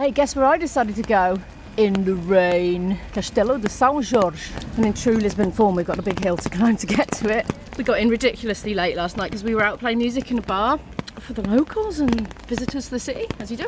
Hey, guess where I decided to go? In the rain. Castelo de São Jorge. And in true Lisbon form, we've got a big hill to climb to get to it. We got in ridiculously late last night because we were out playing music in a bar for the locals and visitors to the city, as you do.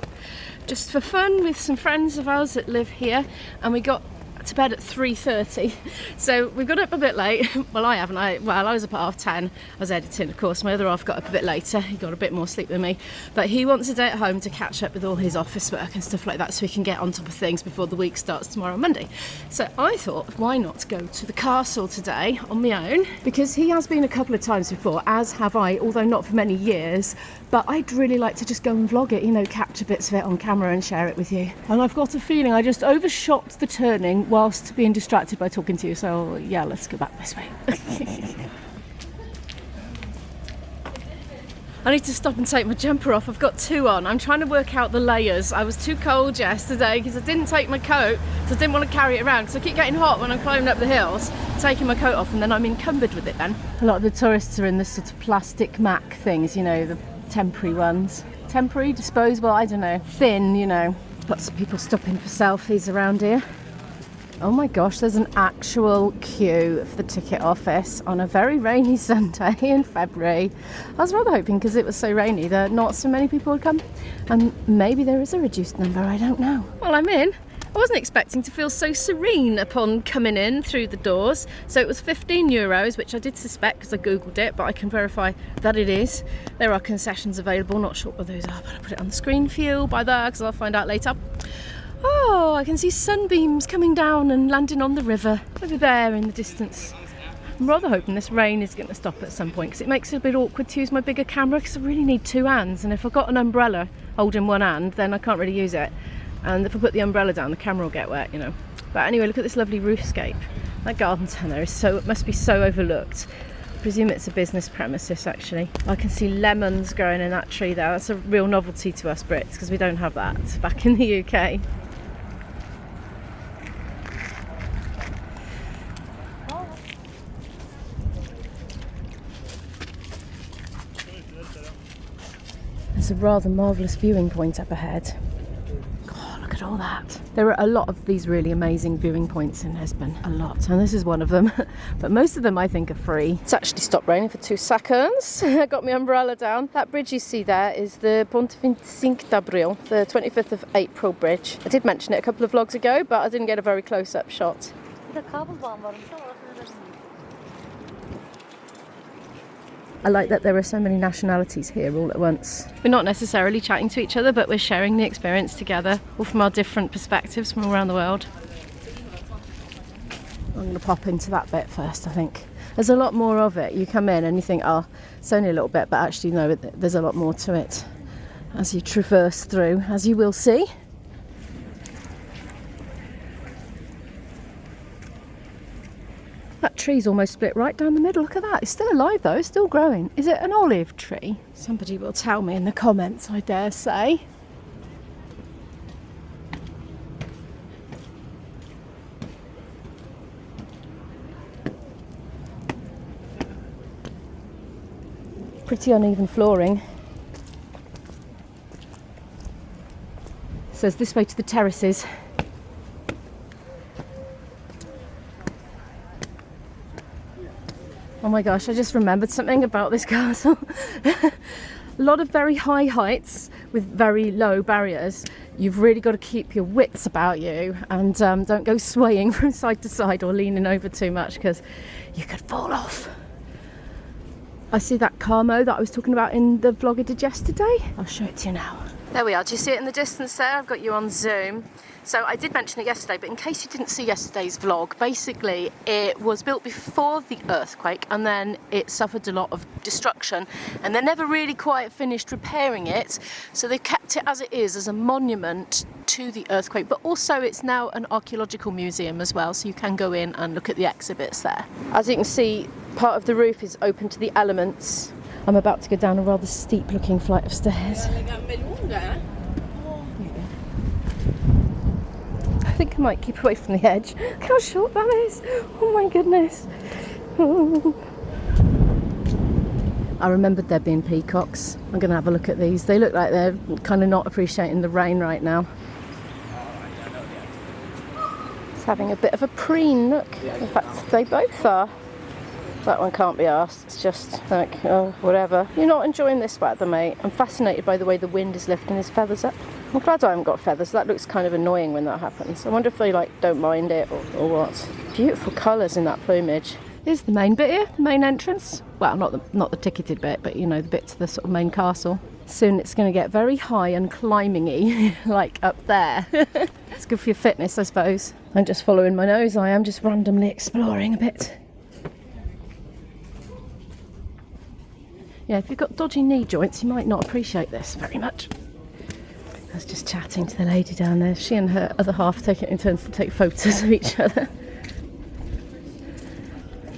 Just for fun with some friends of ours that live here. And we got to bed at 3:30, so we got up a bit late. Well, I haven't. I was up at 10:30. I was editing, of course. My other half got up a bit later. He got a bit more sleep than me, but he wants a day at home to catch up with all his office work and stuff like that, so he can get on top of things before the week starts tomorrow Monday. So I thought, why not go to the castle today on my own, because he has been a couple of times before, as have I, although not for many years. But I'd really like to just go and vlog it, you know, capture bits of it on camera and share it with you. And I've got a feeling I just overshot the turning whilst being distracted by talking to you. So yeah, let's go back this way. I need to stop and take my jumper off. I've got two on. I'm trying to work out the layers. I was too cold yesterday because I didn't take my coat, so I didn't want to carry it around because I keep getting hot when I'm climbing up the hills, taking my coat off, and then I'm encumbered with it then. A lot of the tourists are in this sort of plastic Mac things, you know, the temporary ones. Temporary, disposable, I don't know. Thin, you know. Lots of people stopping for selfies around here. Oh my gosh, there's an actual queue for the ticket office on a very rainy Sunday in February. I was rather hoping, because it was so rainy, that not so many people would come. And maybe there is a reduced number, I don't know. Well, I'm in. I wasn't expecting to feel so serene upon coming in through the doors. So it was €15, which I did suspect because I googled it, but I can verify that it is. There are concessions available, not sure what those are, but I'll put it on the screen for you by there because I'll find out later. Oh, I can see sunbeams coming down and landing on the river over there in the distance. I'm rather hoping this rain is going to stop at some point because it makes it a bit awkward to use my bigger camera because I really need two hands, and if I've got an umbrella holding one hand then I can't really use it. And if I put the umbrella down, the camera will get wet, you know. But anyway, look at this lovely roofscape. That garden centre is must be so overlooked. I presume it's a business premises, actually. I can see lemons growing in that tree there. That's a real novelty to us Brits because we don't have that back in the UK. There's a rather marvellous viewing point up ahead. Look at all that. There are a lot of these really amazing viewing points in Lisbon, a lot, and this is one of them. But most of them I think are free. It's actually stopped raining for 2 seconds. I got my umbrella down. That bridge you see there is the Ponte 25 de Abril, the 25th of April bridge. I did mention it a couple of vlogs ago, but I didn't get a very close-up shot. I like that there are so many nationalities here all at once. We're not necessarily chatting to each other, but we're sharing the experience together, all from our different perspectives from all around the world. I'm going to pop into that bit first, I think. There's a lot more of it. You come in and you think, oh, it's only a little bit, but actually no, there's a lot more to it as you traverse through, as you will see. That tree's almost split right down the middle. Look at that. It's still alive though, it's still growing. Is it an olive tree? Somebody will tell me in the comments, I dare say. Pretty uneven flooring. It says this way to the terraces. Oh my gosh, I just remembered something about this castle. A lot of very high heights with very low barriers. You've really got to keep your wits about you and don't go swaying from side to side or leaning over too much because you could fall off. I see that Carmo that I was talking about in the vlog I did yesterday. I'll show it to you now. There we are. Do you see it in the distance there? I've got you on zoom. So I did mention it yesterday, but in case you didn't see yesterday's vlog, basically it was built before the earthquake and then it suffered a lot of destruction and they never really quite finished repairing it. So they kept it as it is, as a monument to the earthquake, but also it's now an archaeological museum as well, so you can go in and look at the exhibits there. As you can see, part of the roof is open to the elements. I'm about to go down a rather steep looking flight of stairs. I think I might keep away from the edge. Look how short that is. Oh my goodness. I remembered there being peacocks. I'm going to have a look at these. They look like they're kind of not appreciating the rain right now. having a bit of a preen, look. In fact, they both are. That one can't be asked. It's just like, oh, whatever. You're not enjoying this weather, mate. I'm fascinated by the way the wind is lifting his feathers up. I'm glad I haven't got feathers. That looks kind of annoying when that happens. I wonder if they like don't mind it or what. Beautiful colours in that plumage. Here's the main bit here, the main entrance. Well, not the ticketed bit, but you know, the bit to the sort of main castle. Soon it's going to get very high and climbing-y, like up there. It's good for your fitness, I suppose. I'm just following my nose. I am just randomly exploring a bit. Yeah, if you've got dodgy knee joints, you might not appreciate this very much. I was just chatting to the lady down there. She and her other half take it in turns to take photos of each other.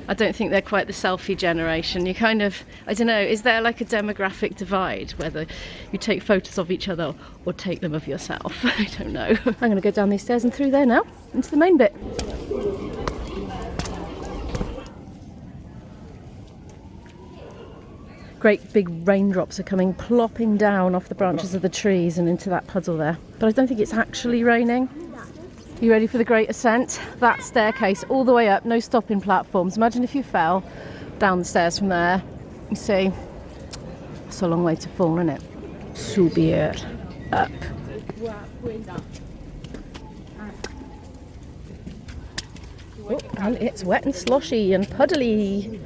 I don't think they're quite the selfie generation. You kind of, I don't know, is there like a demographic divide whether you take photos of each other or take them of yourself? I don't know. I'm going to go down these stairs and through there now, into the main bit. Great big raindrops are coming plopping down off the branches of the trees and into that puddle there. But I don't think it's actually raining. You ready for the great ascent? That staircase all the way up, no stopping platforms. Imagine if you fell down the stairs from there. You see, it's a long way to fall, isn't it? Subir up. Oh, and it's wet and sloshy and puddly.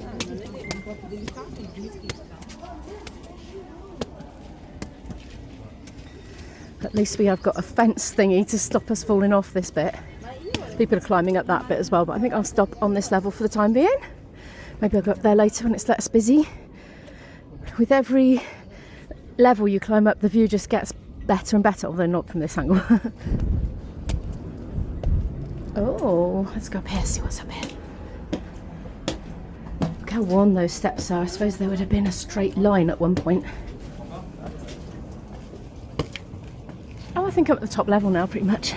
At least we have got a fence thingy to stop us falling off this bit. People are climbing up that bit as well, but I think I'll stop on this level for the time being. Maybe I'll go up there later when it's less busy. With every level you climb up, the view just gets better and better, although not from this angle. Oh, let's go up here, see what's up here. Look how worn those steps are. I suppose there would have been a straight line at one point. Oh, I think I'm at the top level now, pretty much.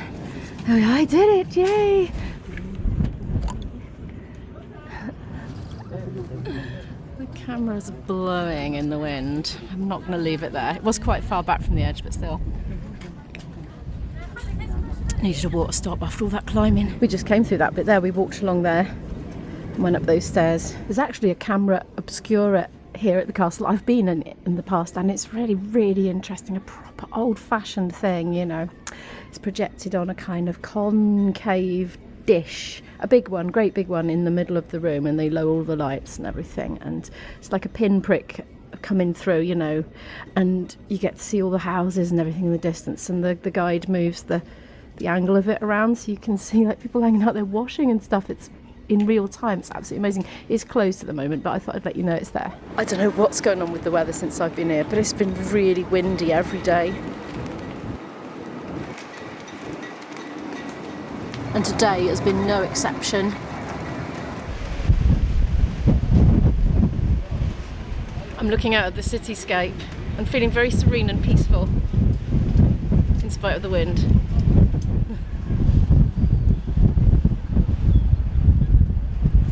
Oh, I did it! Yay! The camera's blowing in the wind. I'm not going to leave it there. It was quite far back from the edge, but still. Needed a water stop after all that climbing. We just came through that bit there. We walked along there and went up those stairs. There's actually a camera obscura here at the castle. I've been in the past, and it's really, really interesting. A proper old-fashioned thing, you know. It's projected on a kind of concave dish, a big one, great big one in the middle of the room, and they lower all the lights and everything, and it's like a pinprick coming through, you know, and you get to see all the houses and everything in the distance, and the guide moves the angle of it around so you can see like people hanging out there washing and stuff. It's in real time. It's absolutely amazing. It's closed at the moment, but I thought I'd let you know it's there. I don't know what's going on with the weather since I've been here, but it's been really windy every day. And today has been no exception. I'm looking out at the cityscape and feeling very serene and peaceful in spite of the wind.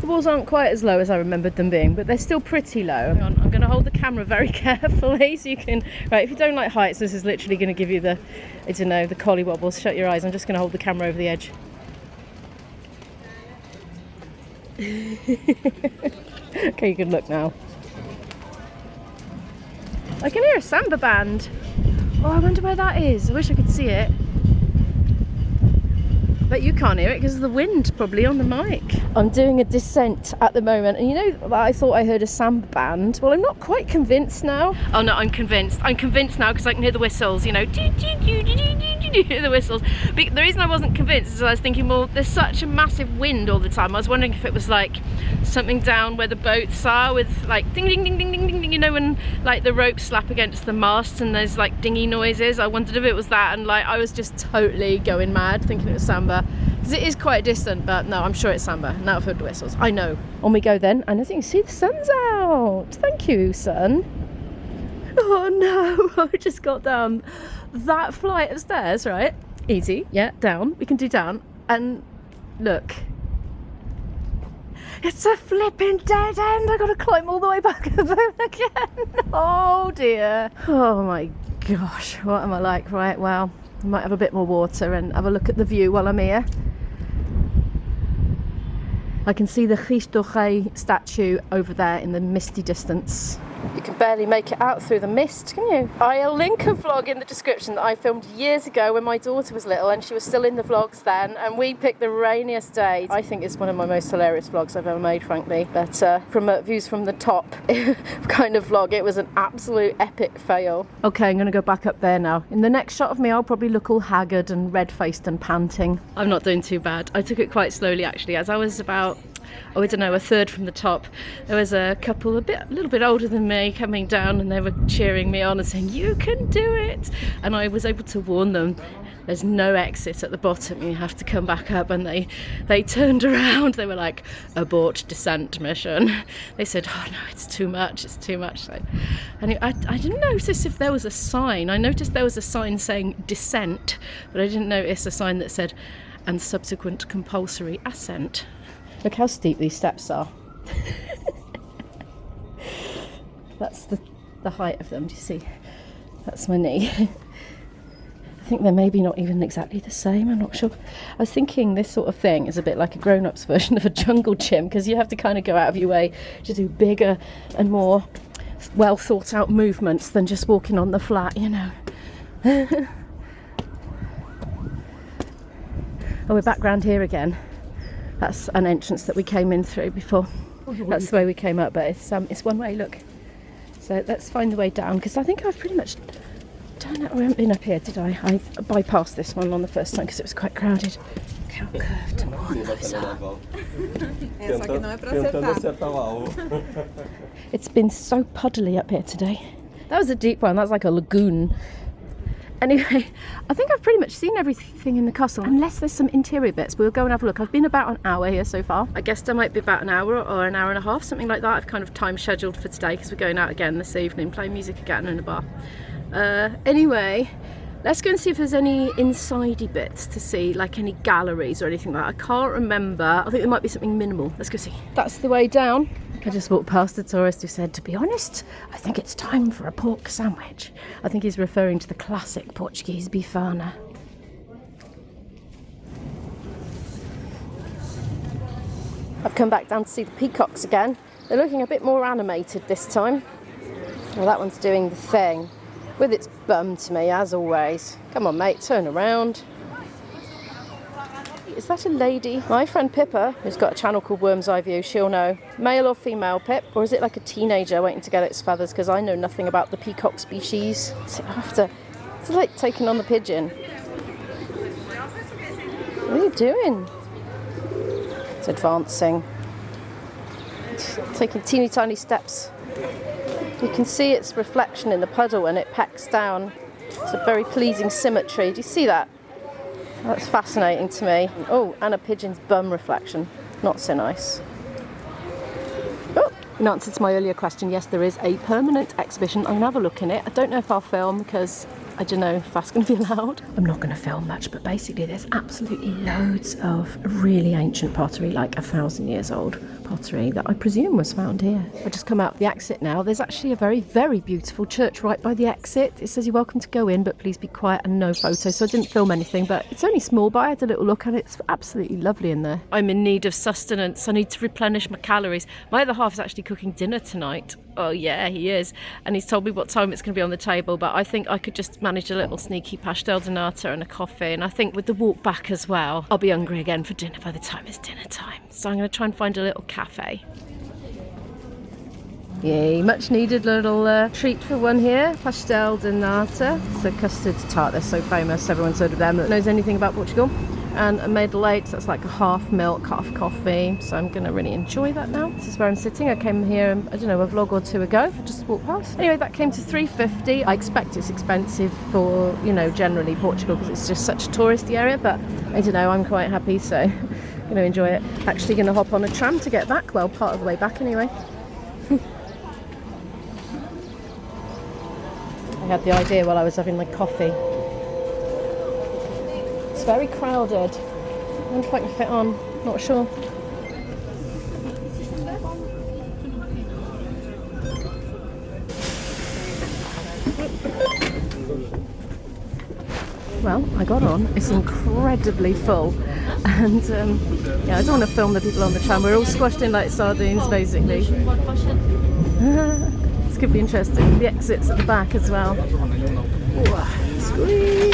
The walls aren't quite as low as I remembered them being, but they're still pretty low. Hang on, I'm going to hold the camera very carefully so you can... Right, if you don't like heights, this is literally going to give you the, I don't know, the collie wobbles. Shut your eyes. I'm just going to hold the camera over the edge. Okay, you can look now. I can hear a samba band. Oh, I wonder where that is. I wish I could see it. But you can't hear it because of the wind probably on the mic. I'm doing a descent at the moment, and you know, I thought I heard a samba band. Well, I'm not quite convinced now. Oh no, I'm convinced. I'm convinced now because I can hear the whistles, you know, the whistles. But the reason I wasn't convinced is I was thinking, well, there's such a massive wind all the time. I was wondering if it was like something down where the boats are with like ding ding ding ding ding ding ding, you know, when like the ropes slap against the masts and there's like dingy noises. I wondered if it was that, and like I was just totally going mad thinking it was samba. Because it is quite distant, but no, I'm sure it's samba. Now I've heard the whistles. I know. On we go then, and as you can see, the sun's out. Thank you, sun. Oh no, I just got down that flight of stairs, right? Easy, yeah, down. We can do down. And look. It's a flipping dead end. I gotta climb all the way back up again. Oh dear. Oh my gosh, what am I like? Right, well, I might have a bit more water and have a look at the view while I'm here. I can see the Jorge statue over there in the misty distance. You can barely make it out through the mist, can you? I'll link a vlog in the description that I filmed years ago when my daughter was little and she was still in the vlogs then, and we picked the rainiest day. I think it's one of my most hilarious vlogs I've ever made, frankly, but from views from the top kind of vlog, it was an absolute epic fail. Okay, I'm gonna go back up there now. In the next shot of me, I'll probably look all haggard and red-faced and panting. I'm not doing too bad. I took it quite slowly actually, as I was about, oh, I don't know, a third from the top. There was a couple a little bit older than me coming down, and they were cheering me on and saying, "You can do it!" And I was able to warn them, there's no exit at the bottom, you have to come back up. And they turned around, they were like, "Abort descent mission." They said, "Oh no, it's too much, it's too much." So, and I didn't notice if there was a sign. I noticed there was a sign saying descent, but I didn't notice a sign that said, "and subsequent compulsory ascent." Look how steep these steps are. That's the height of them, do you see? That's my knee. I think they're maybe not even exactly the same, I'm not sure. I was thinking this sort of thing is a bit like a grown-up's version of a jungle gym, because you have to kind of go out of your way to do bigger and more well thought out movements than just walking on the flat, you know. Oh, we're back round here again. That's an entrance that we came in through before. That's the way we came up, but it's one way, look. So let's find the way down, because I think I've pretty much done it. I haven't been up here, did I? I bypassed this one on the first time because it was quite crowded. Look how curved and worn those are. It's been so puddly up here today. That was a deep one, that's like a lagoon. Anyway, I think I've pretty much seen everything in the castle, unless there's some interior bits. We'll go and have a look. I've been about an hour here so far. I guess there might be about an hour or an hour and a half, something like that. I've kind of time scheduled for today because we're going out again this evening, playing music again in a bar. Anyway, let's go and see if there's any insidey bits to see, like any galleries or anything like that. I can't remember. I think there might be something minimal. Let's go see. That's the way down. I just walked past a tourist who said, "To be honest, I think it's time for a pork sandwich." I think he's referring to the classic Portuguese bifana. I've come back down to see the peacocks again. They're looking a bit more animated this time. Well, that one's doing the thing with its bum to me, as always. Come on, mate, turn around. Is that a lady? My friend Pippa, who's got a channel called Worm's Eye View, she'll know. Male or female, Pip? Or is it like a teenager waiting to get its feathers? Because I know nothing about the peacock species. It's like taking on the pigeon. What are you doing? It's advancing. It's taking teeny tiny steps. You can see its reflection in the puddle when it pecks down. It's a very pleasing symmetry. Do you see that? That's fascinating to me. Oh, and a pigeon's bum reflection. Not so nice. Oh, in answer to my earlier question, yes, there is a permanent exhibition. I'm going to have a look in it. I don't know if I'll film because I don't know if that's going to be allowed. I'm not going to film much, but basically there's absolutely loads of really ancient pottery, like 1,000 years old pottery that I presume was found here. I just come out the exit now. There's actually a very, very beautiful church right by the exit. It says you're welcome to go in, but please be quiet and no photos. So I didn't film anything, but it's only small, but I had a little look and it's absolutely lovely in there. I'm in need of sustenance. I need to replenish my calories. My other half is actually cooking dinner tonight. Oh yeah, he is. And he's told me what time it's going to be on the table, but I think I could just manage a little sneaky pastel de nata and a coffee. And I think with the walk back as well, I'll be hungry again for dinner by the time it's dinner time. So I'm going to try and find a little cafe. Yay, much needed little treat for one here. Pastel de nata. It's a custard tart, they're so famous. Everyone's heard of them that knows anything about Portugal. And a middle eight, so that's like a half milk, half coffee. So I'm going to really enjoy that now. This is where I'm sitting. I came here, I don't know, a vlog or two ago. I just walked past. Anyway, that came to $3.50. I expect it's expensive for, you know, generally Portugal because it's just such a touristy area. But I don't know, I'm quite happy, so I'm going to enjoy it. Actually going to hop on a tram to get back. Well, part of the way back anyway. I had the idea while I was having my coffee. It's very crowded. I wonder if I can fit on, not sure. Well, I I got on. It's incredibly full. And yeah, I don't want to film the people on the tram. We're all squashed in like sardines, basically. This could be interesting. The exit's at the back as well. Ooh, squeeze!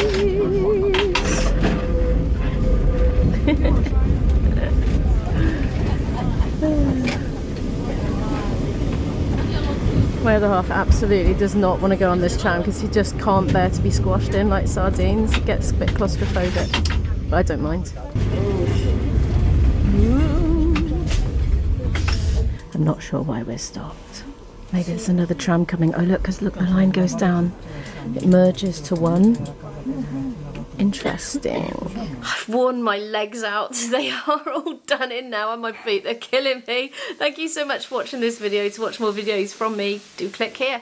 My other half absolutely does not want to go on this tram because he just can't bear to be squashed in like sardines. He gets a bit claustrophobic, but I don't mind. I'm not sure why we're stopped. Maybe there's another tram coming. Oh look, because look, the line goes down. It merges to one. Interesting. I've worn my legs out. They are all done in now and my feet. They're killing me. Thank you so much for watching this video. To watch more videos from me, do click here.